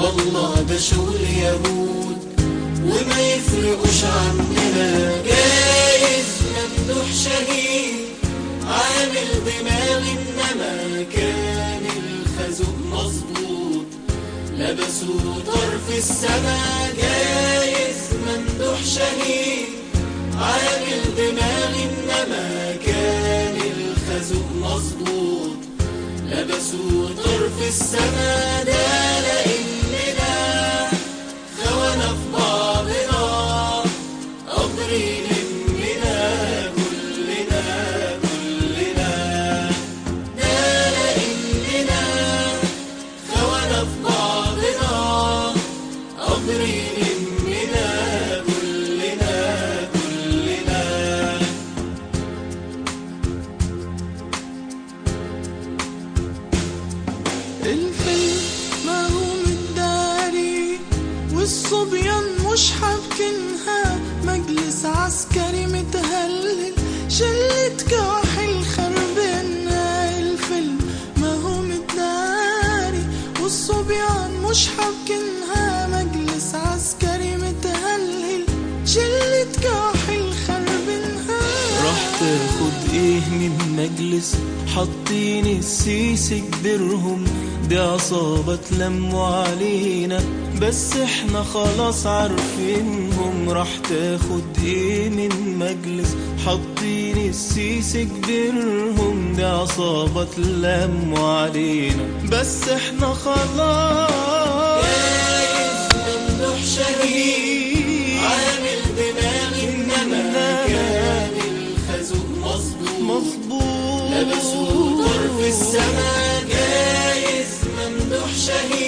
والله ده شغل يهود وما يفرقوش عننا. جايز ممدوح شهيد عامل دماغ، انما كان الخازوق مظبوط لبسوا طرف السما. جايز ممدوح شهيد عامل دماغ، انما كان الخازوق مظبوط لبسوا طرف السما. ده لاننا خوانا في بعضنا قادرين اننا كلنا ده لاننا خوانا في بعضنا قادرين اننا كلنا. الفيلم ما هو متداري والصبيان مش حابكنها، مجلس عسكري متهلل شلة كواحل خربنا. الفيلم ما هو متداري والصبيان مش حابكنها، مجلس عسكري متهلل شلة كواحل خربنها. راح تاخد ايه من مجلس حاطين السيسي كبرهم؟ دي عصابة تلموا علينا بس احنا خلاص عارفينهم. راح تاخد ايه من مجلس حاطين السيسي كبرهم؟ دي عصابة تلموا علينا بس احنا خلاص. جايز ممدوح شهيد عامل دماغ، انما كان الخازوق مظبوط لبسوا طرف السما. جايز ممدوح شهيد